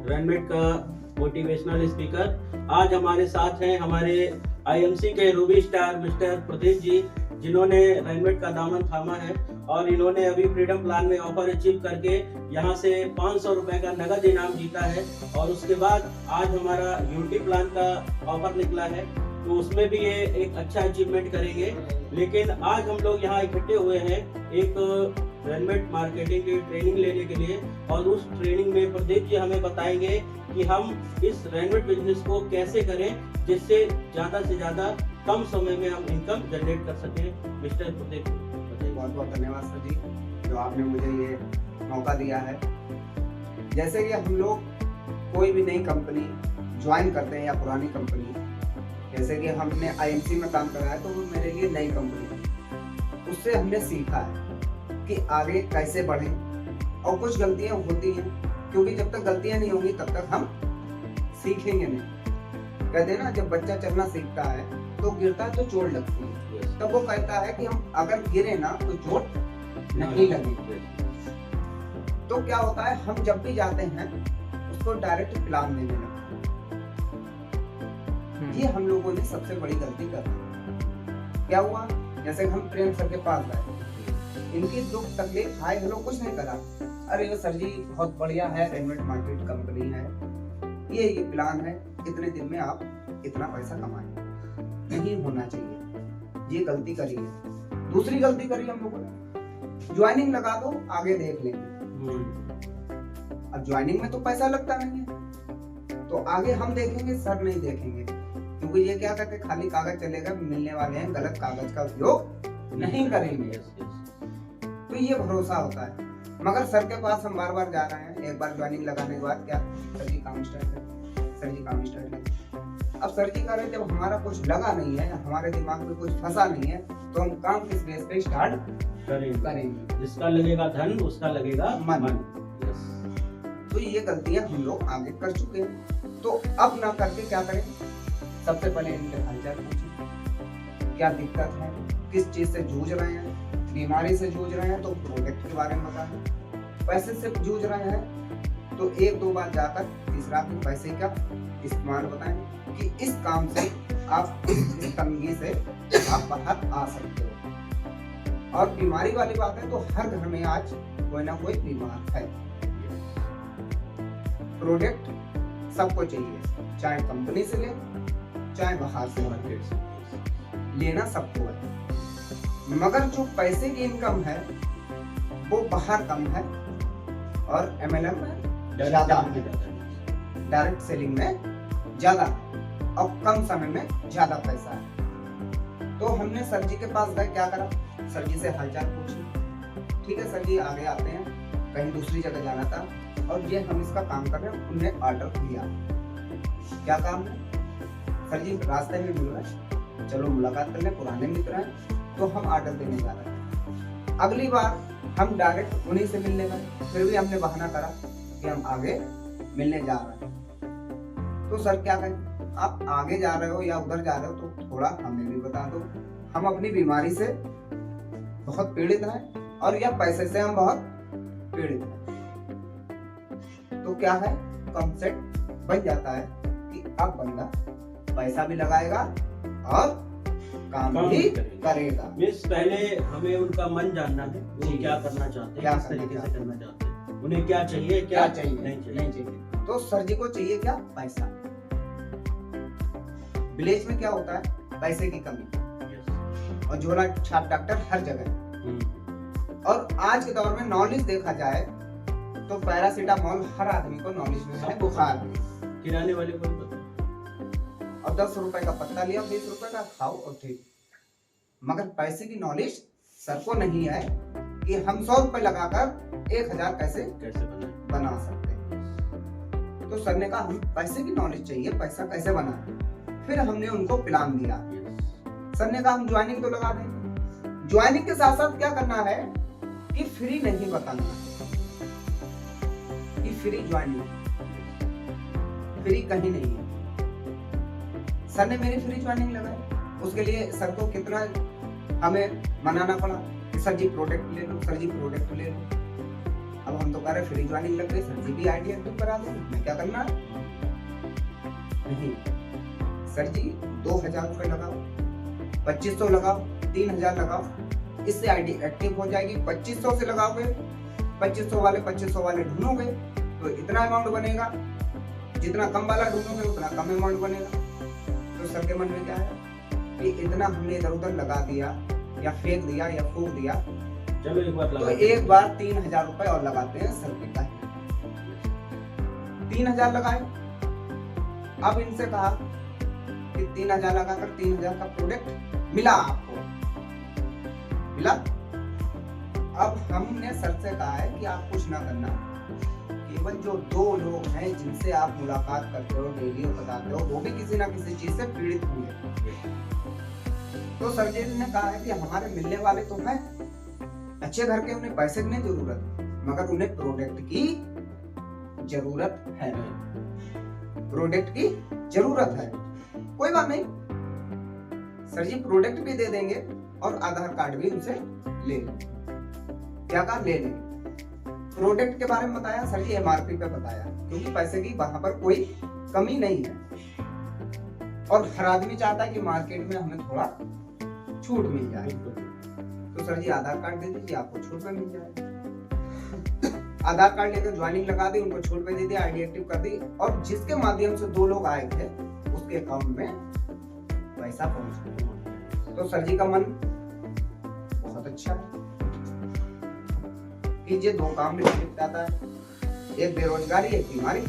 रनमेट का motivational speaker. आज हमारे साथ हैं हमारे आईएमसी के Ruby star mister Pradeep ji, जिन्होंने रनमेट का दामन थामा है और इन्होंने अभी फ्रीडम प्लान में ऑफर अचीव करके यहाँ से 500 रुपए का नगद इनाम जीता है। और उसके बाद आज हमारा यूनिटी प्लान का ऑफर निकला है, तो उसमें भी ये एक अच्छा अचीवमेंट करेंगे। लेकिन आज हम लोग यहाँ इकट्ठे हुए हैं एक रनमेट मार्केटिंग की ट्रेनिंग लेने के लिए, और उस ट्रेनिंग में प्रदीप जी हमें बताएंगे कि हम इस रनमेट बिजनेस को कैसे करें जिससे ज़्यादा से ज़्यादा कम समय में हम इनकम जनरेट कर सकें। मिस्टर प्रदीप, बहुत बहुत धन्यवाद सर जी, जो आपने मुझे ये मौका दिया है। जैसे कि हम लोग कोई भी नई कंपनी ज्वाइन करते हैं या पुरानी कंपनी, जैसे कि हमने आईएमसी में काम करा है तो वो मेरे लिए नई कंपनी है। उससे हमने सीखा है कि आगे कैसे बढ़ें, और कुछ गलतियां होती हैं, क्योंकि जब तक गलतियां नहीं होंगी तब तक हम सीखेंगे नहीं। कहते हैं ना, जब बच्चा चलना सीखता है तो गिरता है तो चोट लगती है, तब वो कहता है कि हम अगर गिरे ना तो चोट नहीं लगेगी। तो क्या होता है, हम जब भी जाते हैं उसको डायरेक्ट प्लान देने लगते हैं। ये हम लोगों ने सबसे बड़ी गलती कर दी। क्या हुआ, जैसे हम प्रेम सर के पास गए, इनकी दुख तकलीफ हाय हेलो कुछ नहीं करा, अरे ये सर जी बहुत बढ़िया है, रनमेट मार्केट कंपनी है, ये प्लान है, इतने दिन में आप इतना पैसा कमाएं। नहीं होना चाहिए, ये गलती करी है। दूसरी गलती करी हम लोगों ने, ज्वाइनिंग लगा दो आगे देख लेंगे। अब ज्वाइनिंग में तो पैसा लगता नहीं है, तो आगे हम देखेंगे, सर नहीं देखेंगे, क्योंकि ये क्या कहते हैं, खाली कागज चलेगा, मिलने वाले हैं, गलत कागज का उपयोग नहीं करेंगे। तो ये भरोसा होता है। मगर सर के पास हम बार बार जा रहे हैं, एक बार ज्वाइनिंग लगाने के बाद क्या, सर जी काम स्टार्ट है, सर जी काम स्टार्ट है। अब सर जी कह रहे हैं, जब हमारा कुछ लगा नहीं है, हमारे दिमाग में कुछ फंसा नहीं है, तो हम काम किस बेस पे स्टार्ट करेंगे। जिसका लगेगा धन उसका लगेगा मन। तो ये गलतियां हम लोग आगे कर चुके हैं, तो अब ना करके क्या करें, सबसे पहले इनके हालचाल पूछें, क्या दिक्कत है, किस चीज से जूझ रहे हैं। बीमारी से जूझ रहे हैं तो प्रोडक्ट के बारे में बताएं, पैसे से जूझ रहे हैं तो एक दो बार जाकर तीसरा भी पैसे का इस्तेमाल बताएं कि इस काम से आप इस तंगी से आप बाहर आ सकते हो। और बीमारी वाली बात है तो हर घर में आज कोई ना कोई बीमार है। प्रोडक्ट सबको चाहिए, चाहे कंपनी से ले चाहे बाहर से लेना सबको है, मगर जो पैसे की इनकम है वो बाहर कम है और MLM में ज्यादा है, डायरेक्ट सेलिंग में ज्यादा और कम समय में ज्यादा पैसा है। तो हमने सर जी के पास गए, क्या करा, सर जी से हालचाल पूछी, ठीक है सर जी आगे आते हैं, कहीं दूसरी जगह जाना था और ये हम इसका काम कर रहे हैं, उन्होंने ऑर्डर दिया। क्या काम है, सर जी रास्ते में मिल रहा है, चलो मुलाकात कर ले, पुराने मित्र हैं, तो हम ऑर्डर देने जा रहे हैं। अगली बार हम डायरेक्ट उन्हीं से मिलने गए, फिर भी हमने बहाना करा कि हम आगे मिलने जा रहे हैं। तो सर क्या कहें, आप आगे जा रहे हो या उधर जा रहे हो तो थोड़ा हमें भी बता दो, हम अपनी बीमारी से बहुत पीड़ित हैं और या पैसे से हम बहुत पीड़ित हैं। तो क्या है, कॉन्सेप्ट बन जाता है कि अब बंदा पैसा भी लगाएगा और काम भी करेगा। मिस पहले हमें उनका मन जानना है, वो क्या करना चाहते हैं, किस तरीके से करना चाहते हैं, उन्हें क्या चाहिए, क्या चाहिए नहीं चाहिए। तो सर जी को चाहिए क्या, पैसा। विलेज में क्या होता है, पैसे की कमी, और झोला छाप डॉक्टर हर जगह। और आज के दौर में नॉलेज देखा जाए तो पैरासीटामोल हर आदमी को नॉलेज में है, बुखार में, किराने वाले को और 10 रुपए का पत्ता लिया, 20 रुपए का खाओ और ठीक। मगर पैसे की नॉलेज सर को नहीं है कि हम 100 रुपए लगाकर 1000 कैसे बना सकते हैं। तो सर ने कहा हम पैसे की नॉलेज चाहिए, पैसा कैसे बनाए। फिर हमने उनको प्लान दिया। सर ने कहा हम ज्वाइनिंग तो लगा देंगे, ज्वाइनिंग के साथ साथ क्या करना है कि फ्री नहीं बताना कि फ्री ज्वाइनिंग, फ्री कहीं नहीं है। सर ने मेरी फ्री ज्वाइनिंग लगाई, उसके लिए सर को कितना हमें मनाना पड़ा कि सर जी प्रोडक्ट ले लो, सर जी प्रोडक्ट ले लो। अब अब हम तो कह रहे फ्री ज्वाइनिंग लग गई, सर जी भी आईडी एक्टिव करा दें, मैं क्या करना है? नहीं सर जी, 2000 रुपए लगाओ, 2500 लगाओ, 3000 लगाओ, इससे आईडी एक्टिव हो जाएगी। 2500 से लगाओगे, 2500 वाले ढूंढोगे तो इतना अमाउंट बनेगा, जितना कम वाला ढूंढोगे उतना कम अमाउंट बनेगा। तो सर के मन में क्या है कि इतना हमने इधर उधर लगा दिया या फेंक दिया या फूक दिया, चलो एक बार तो एक बार 3000 रुपए और लगाते हैं सर के पास। 3000 लगाए, अब इनसे कहा कि 3000 लगाकर 3000 का प्रोडक्ट मिला आपको, मिला। अब हमने सर से कहा है कि आप कुछ ना करना, केवल जो 2 लोग हैं जिनसे आप मुलाकात करते हो, डेली बताते हो, वो भी किसी ना किसी चीज से पीड़ित होंगे। तो सर जी ने कहा है कि हमारे मिलने वाले तो हैं अच्छे घर के, उन्हें पैसे की नहीं जरूरत, मगर उन्हें प्रोडक्ट की जरूरत है, प्रोडक्ट की जरूरत है। कोई बात नहीं सर जी, प्रोडक्ट भी दे देंगे और आधार कार्ड भी उनसे ले लें। क्या कहा? ले लें। प्रोडक्ट के बारे में बताया सर जी, एमआरपी पे बताया, क्योंकि पैसे की वहां पर कोई कमी नहीं है और हर आदमी चाहता है कि मार्केट में हमें थोड़ा छूट मिल जाए। तो सर जी आधार कार्ड दे दीजिए, आपको छूट पे मिल जाए। आधार कार्ड लेकर ज्वाइनिंग लगा दी, उनको छूट पे दे दिया, आईडी एक्टिव कर दी, और जिसके माध्यम से 2 लोग आए थे उसके अकाउंट में पैसा पहुंच गया। तो सर जी का मन बहुत अच्छा है कि ये 2 काम में जाता है, एक बेरोजगारी, एक बीमारी।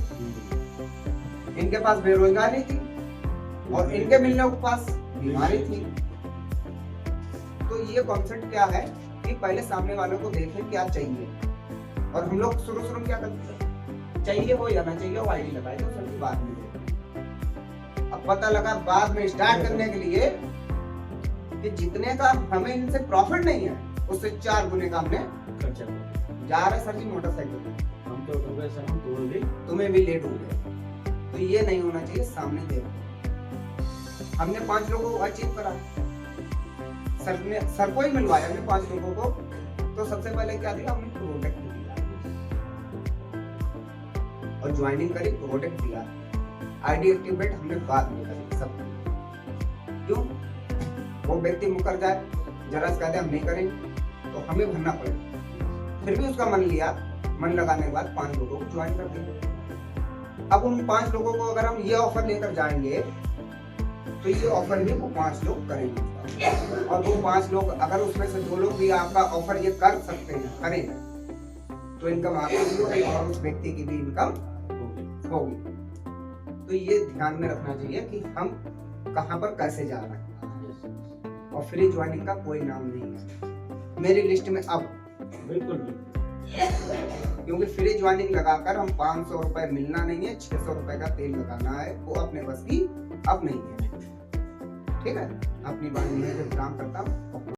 इनके पास बेरोजगारी थी और इनके मिलने के पास बीमारी थी। तो ये कॉन्सेप्ट क्या है कि पहले सामने वालों को देखें क्या चाहिए, और हम लोग शुरू में क्या करते हैं, चाहिए हो या ना चाहिए हो, आईडी लगाए तो सर बाद में देखते। अब पता लगा बाद में स्टार्ट करने के लिए कि जितने का हमें इनसे प्रॉफिट नहीं है उससे 4 गुने का हमने खर्चा जा रहे सर जी मोटरसाइकिल, हम तो हो गए सर, हम तो ऑलरेडी तुम्हें भी लेट हो गए। तो ये नहीं होना चाहिए, सामने देखो। हमने 5 लोगों को अचीव करा, सर को ही मिलवाया हमने 5 लोगों को। तो सबसे पहले क्या दिया हमने, प्रोडक्ट दिया और ज्वाइनिंग करी, प्रोडक्ट दिया। आईडी एक्टिवेट हमने बाद में करी सब। क्यों? वो व्यक्ति मुकर जाए, जरा से कहते हम नहीं करेंगे तो हमें भरना पड़ेगा। फिर भी उसका मन लिया, मन लगाने के बाद 5 लोगों को ज्वाइन कर दिया। अब उन 5 लोगों को अगर हम ये ऑफर लेकर जाएंगे तो ये ऑफर भी वो 5 लोग करेंगे, और वो 5 लोग अगर उसमें से 2 लोग भी आपका ऑफर ये कर सकते हैं, करें, तो इनकम आपकी भी होगी और उस व्यक्ति की भी इनकम होगी। तो ये ध्यान में रखना चाहिए कि हम कहां पर कैसे जा रहे हैं। और फ्री ज्वाइनिंग का कोई नाम नहीं है मेरी लिस्ट में अब, बिल्कुल, क्योंकि फ्री ज्वाइनिंग लगाकर हम 500 रुपए मिलना नहीं है, 600 रुपए का तेल लगाना है, वो अपने बस की अब नहीं है। ठीक है, अपनी बात में काम करता हूँ।